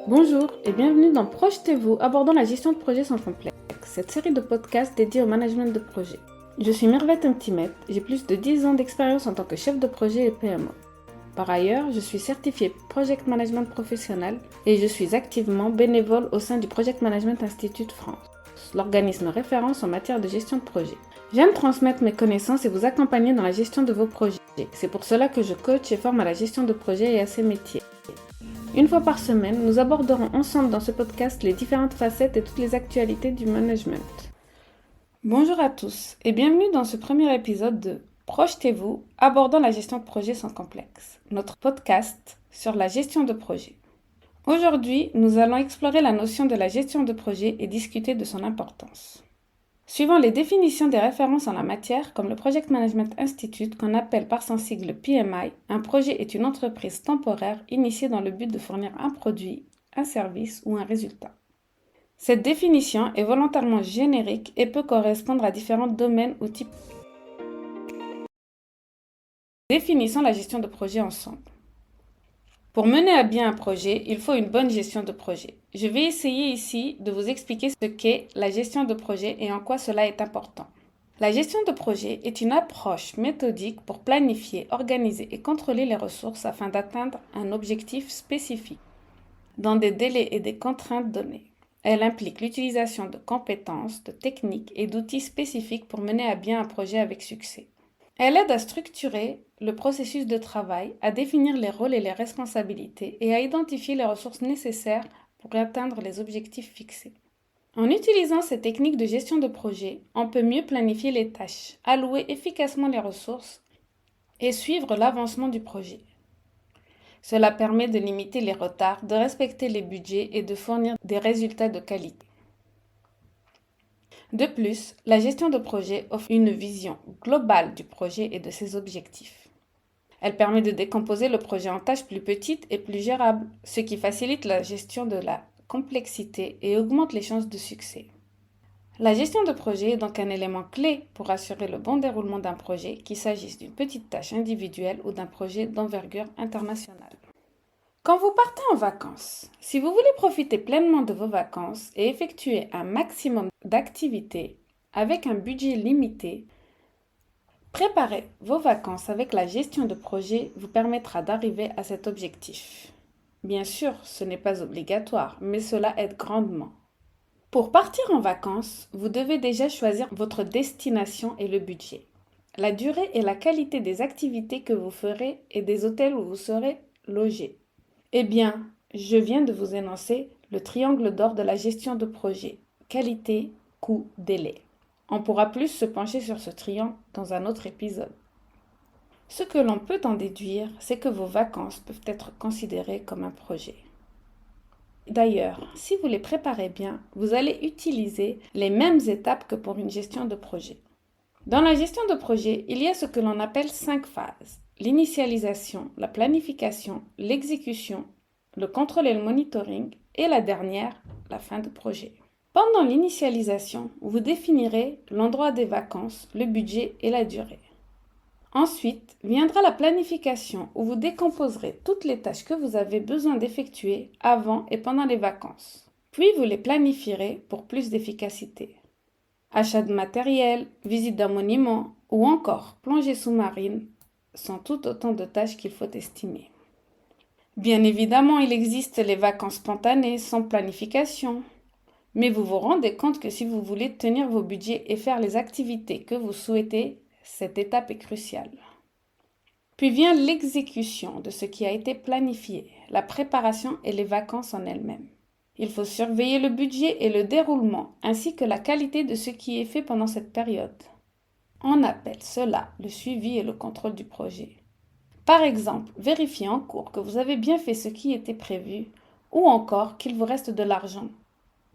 Bonjour et bienvenue dans Projetez-vous, abordant la gestion de projet sans complexe, cette série de podcasts dédiée au management de projet. Je suis Mervette Mtimet, j'ai plus de 10 ans d'expérience en tant que chef de projet et PMO. Par ailleurs, je suis certifiée Project Management Professionnel et je suis activement bénévole au sein du Project Management Institute France, l'organisme référence en matière de gestion de projet. J'aime transmettre mes connaissances et vous accompagner dans la gestion de vos projets. C'est pour cela que je coach et forme à la gestion de projet et à ses métiers. Une fois par semaine, nous aborderons ensemble dans ce podcast les différentes facettes et toutes les actualités du management. Bonjour à tous et bienvenue dans ce premier épisode de Projetez-vous, abordant la gestion de projet sans complexe, notre podcast sur la gestion de projet. Aujourd'hui, nous allons explorer la notion de la gestion de projet et discuter de son importance. Suivant les définitions des références en la matière, comme le Project Management Institute, qu'on appelle par son sigle PMI, un projet est une entreprise temporaire initiée dans le but de fournir un produit, un service ou un résultat. Cette définition est volontairement générique et peut correspondre à différents domaines ou types. Définissons la gestion de projet ensemble. Pour mener à bien un projet, il faut une bonne gestion de projet. Je vais essayer ici de vous expliquer ce qu'est la gestion de projet et en quoi cela est important. La gestion de projet est une approche méthodique pour planifier, organiser et contrôler les ressources afin d'atteindre un objectif spécifique, dans des délais et des contraintes données. Elle implique l'utilisation de compétences, de techniques et d'outils spécifiques pour mener à bien un projet avec succès. Elle aide à structurer le processus de travail, à définir les rôles et les responsabilités et à identifier les ressources nécessaires pour atteindre les objectifs fixés. En utilisant ces techniques de gestion de projet, on peut mieux planifier les tâches, allouer efficacement les ressources et suivre l'avancement du projet. Cela permet de limiter les retards, de respecter les budgets et de fournir des résultats de qualité. De plus, la gestion de projet offre une vision globale du projet et de ses objectifs. Elle permet de décomposer le projet en tâches plus petites et plus gérables, ce qui facilite la gestion de la complexité et augmente les chances de succès. La gestion de projet est donc un élément clé pour assurer le bon déroulement d'un projet, qu'il s'agisse d'une petite tâche individuelle ou d'un projet d'envergure internationale. Quand vous partez en vacances, si vous voulez profiter pleinement de vos vacances et effectuer un maximum d'activités avec un budget limité, préparer vos vacances avec la gestion de projet vous permettra d'arriver à cet objectif. Bien sûr, ce n'est pas obligatoire, mais cela aide grandement. Pour partir en vacances, vous devez déjà choisir votre destination et le budget, la durée et la qualité des activités que vous ferez et des hôtels où vous serez logé. Eh bien, je viens de vous énoncer le triangle d'or de la gestion de projet, qualité, coût, délai. On pourra plus se pencher sur ce triangle dans un autre épisode. Ce que l'on peut en déduire, c'est que vos vacances peuvent être considérées comme un projet. D'ailleurs, si vous les préparez bien, vous allez utiliser les mêmes étapes que pour une gestion de projet. Dans la gestion de projet, il y a ce que l'on appelle 5 phases. L'initialisation, la planification, l'exécution, le contrôle et le monitoring, et la dernière, la fin de projet. Pendant l'initialisation, vous définirez l'endroit des vacances, le budget et la durée. Ensuite, viendra la planification où vous décomposerez toutes les tâches que vous avez besoin d'effectuer avant et pendant les vacances. Puis vous les planifierez pour plus d'efficacité. Achat de matériel, visite d'un monument ou encore plongée sous-marine sont tout autant de tâches qu'il faut estimer. Bien évidemment, il existe les vacances spontanées sans planification, mais vous vous rendez compte que si vous voulez tenir vos budgets et faire les activités que vous souhaitez, cette étape est cruciale. Puis vient l'exécution de ce qui a été planifié, la préparation et les vacances en elles-mêmes. Il faut surveiller le budget et le déroulement, ainsi que la qualité de ce qui est fait pendant cette période. On appelle cela le suivi et le contrôle du projet. Par exemple, vérifiez en cours que vous avez bien fait ce qui était prévu, ou encore qu'il vous reste de l'argent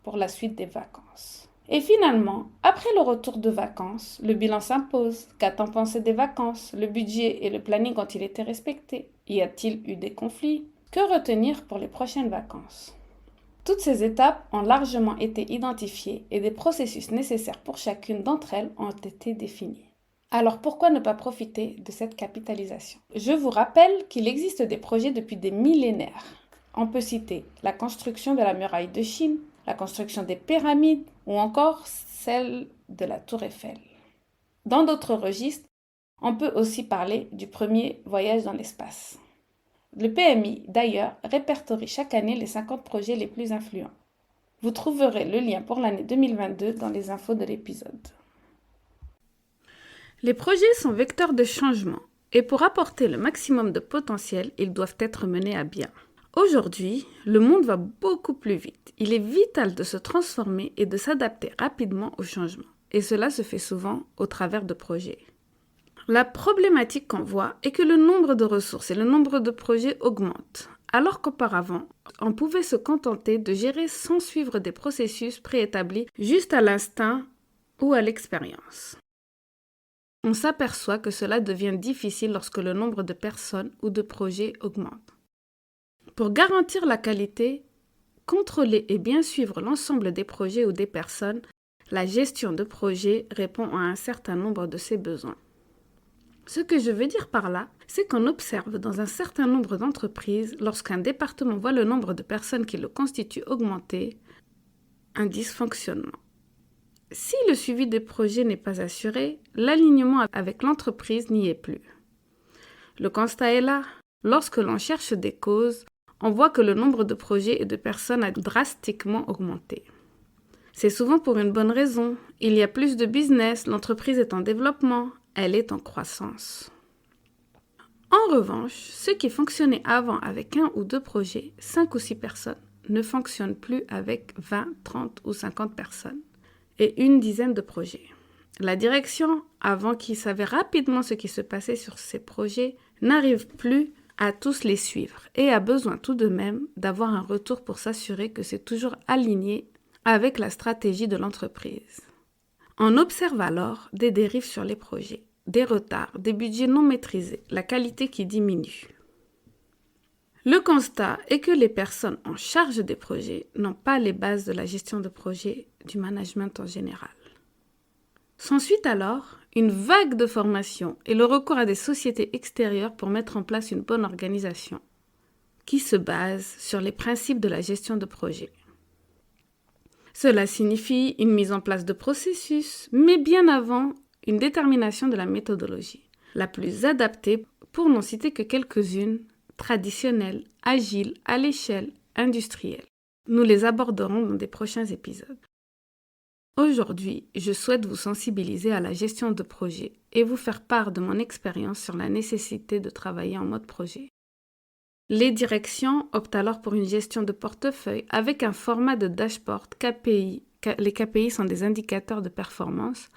pour la suite des vacances. Et finalement, après le retour de vacances, le bilan s'impose. Qu'a-t-on pensé des vacances? Le budget et le planning ont-ils été respectés? Y a-t-il eu des conflits? Que retenir pour les prochaines vacances? Toutes ces étapes ont largement été identifiées et des processus nécessaires pour chacune d'entre elles ont été définis. Alors pourquoi ne pas profiter de cette capitalisation? Je vous rappelle qu'il existe des projets depuis des millénaires. on peut citer la construction de la muraille de Chine, la construction des pyramides ou encore celle de la Tour Eiffel. Dans d'autres registres, on peut aussi parler du premier voyage dans l'espace. Le PMI, d'ailleurs, répertorie chaque année les 50 projets les plus influents. Vous trouverez le lien pour l'année 2022 dans les infos de l'épisode. Les projets sont vecteurs de changement et pour apporter le maximum de potentiel, ils doivent être menés à bien. Aujourd'hui, le monde va beaucoup plus vite. Il est vital de se transformer et de s'adapter rapidement au changement. Et cela se fait souvent au travers de projets. La problématique qu'on voit est que le nombre de ressources et le nombre de projets augmentent, alors qu'auparavant, on pouvait se contenter de gérer sans suivre des processus préétablis juste à l'instinct ou à l'expérience. On s'aperçoit que cela devient difficile lorsque le nombre de personnes ou de projets augmente. Pour garantir la qualité, contrôler et bien suivre l'ensemble des projets ou des personnes, la gestion de projet répond à un certain nombre de ces besoins. Ce que je veux dire par là, c'est qu'on observe dans un certain nombre d'entreprises, lorsqu'un département voit le nombre de personnes qui le constituent augmenter, un dysfonctionnement. Si le suivi des projets n'est pas assuré, l'alignement avec l'entreprise n'y est plus. Le constat est là. Lorsque l'on cherche des causes, on voit que le nombre de projets et de personnes a drastiquement augmenté. C'est souvent pour une bonne raison. Il y a plus de business, l'entreprise est en développement, elle est en croissance. En revanche, ce qui fonctionnait avant avec 1 ou 2 projets, 5 ou 6 personnes, ne fonctionne plus avec 20, 30 ou 50 personnes et une dizaine de projets. La direction, avant qu'ils savaient rapidement ce qui se passait sur ces projets, n'arrive plus à tous les suivre et a besoin tout de même d'avoir un retour pour s'assurer que c'est toujours aligné avec la stratégie de l'entreprise. On observe alors des dérives sur les projets, des retards, des budgets non maîtrisés, la qualité qui diminue. Le constat est que les personnes en charge des projets n'ont pas les bases de la gestion de projet, du management en général. S'ensuit alors une vague de formation et le recours à des sociétés extérieures pour mettre en place une bonne organisation qui se base sur les principes de la gestion de projet. Cela signifie une mise en place de processus, mais bien avant, une détermination de la méthodologie, la plus adaptée, pour n'en citer que quelques-unes, traditionnelles, agiles, à l'échelle, industrielle. Nous les aborderons dans des prochains épisodes. Aujourd'hui, je souhaite vous sensibiliser à la gestion de projet et vous faire part de mon expérience sur la nécessité de travailler en mode projet. Les directions optent alors pour une gestion de portefeuille avec un format de dashboard KPI. Les KPI sont des indicateurs de performance,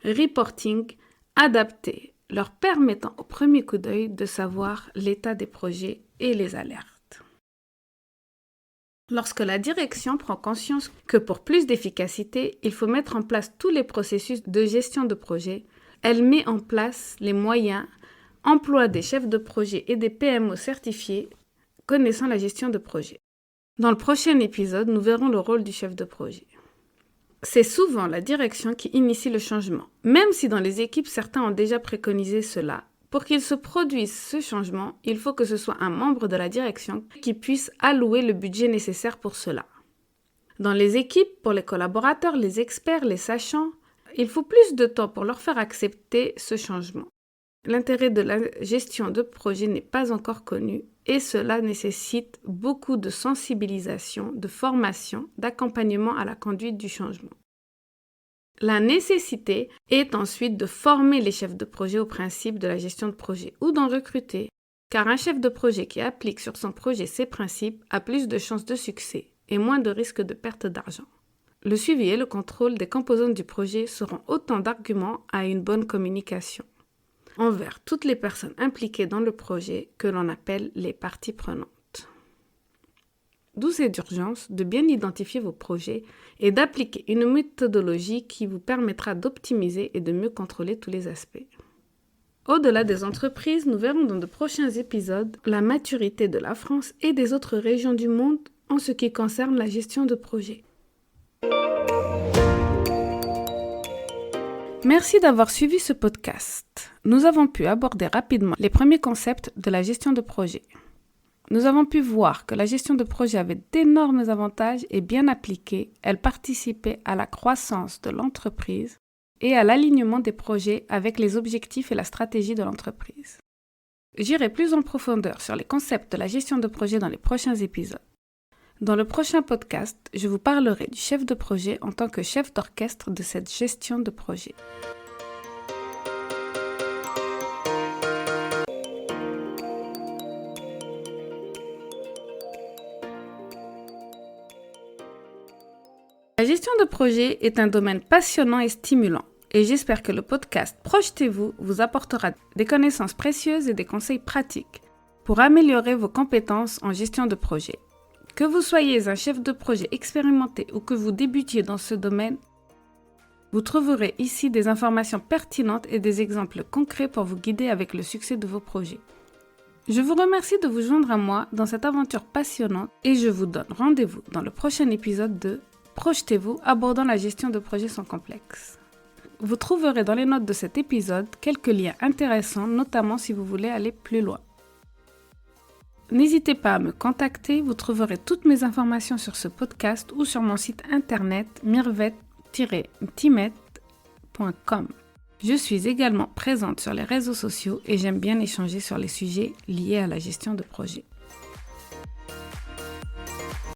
reporting adapté, leur permettant au premier coup d'œil de savoir l'état des projets et les alertes. Lorsque la direction prend conscience que pour plus d'efficacité, il faut mettre en place tous les processus de gestion de projet, elle met en place les moyens, emploie des chefs de projet et des PMO certifiés connaissant la gestion de projet. Dans le prochain épisode, nous verrons le rôle du chef de projet. C'est souvent la direction qui initie le changement, même si dans les équipes, certains ont déjà préconisé cela. Pour qu'il se produise ce changement, il faut que ce soit un membre de la direction qui puisse allouer le budget nécessaire pour cela. Dans les équipes, pour les collaborateurs, les experts, les sachants, il faut plus de temps pour leur faire accepter ce changement. L'intérêt de la gestion de projet n'est pas encore connu et cela nécessite beaucoup de sensibilisation, de formation, d'accompagnement à la conduite du changement. La nécessité est ensuite de former les chefs de projet aux principes de la gestion de projet ou d'en recruter, car un chef de projet qui applique sur son projet ces principes a plus de chances de succès et moins de risques de perte d'argent. Le suivi et le contrôle des composantes du projet seront autant d'arguments à une bonne communication envers toutes les personnes impliquées dans le projet que l'on appelle les parties prenantes. D'où c'est d'urgence de bien identifier vos projets et d'appliquer une méthodologie qui vous permettra d'optimiser et de mieux contrôler tous les aspects. Au-delà des entreprises, nous verrons dans de prochains épisodes la maturité de la France et des autres régions du monde en ce qui concerne la gestion de projets. Merci d'avoir suivi ce podcast. Nous avons pu aborder rapidement les premiers concepts de la gestion de projet. Nous avons pu voir que la gestion de projet avait d'énormes avantages et bien appliquée, elle participait à la croissance de l'entreprise et à l'alignement des projets avec les objectifs et la stratégie de l'entreprise. J'irai plus en profondeur sur les concepts de la gestion de projet dans les prochains épisodes. Dans le prochain podcast, je vous parlerai du chef de projet en tant que chef d'orchestre de cette gestion de projet. La gestion de projet est un domaine passionnant et stimulant, et j'espère que le podcast Projetez-vous vous apportera des connaissances précieuses et des conseils pratiques pour améliorer vos compétences en gestion de projet. Que vous soyez un chef de projet expérimenté ou que vous débutiez dans ce domaine, vous trouverez ici des informations pertinentes et des exemples concrets pour vous guider avec le succès de vos projets. Je vous remercie de vous joindre à moi dans cette aventure passionnante et je vous donne rendez-vous dans le prochain épisode de Projetez-vous abordant la gestion de projets sans complexe. Vous trouverez dans les notes de cet épisode quelques liens intéressants, notamment si vous voulez aller plus loin. N'hésitez pas à me contacter, vous trouverez toutes mes informations sur ce podcast ou sur mon site internet mirvet-timet.com. Je suis également présente sur les réseaux sociaux et j'aime bien échanger sur les sujets liés à la gestion de projet.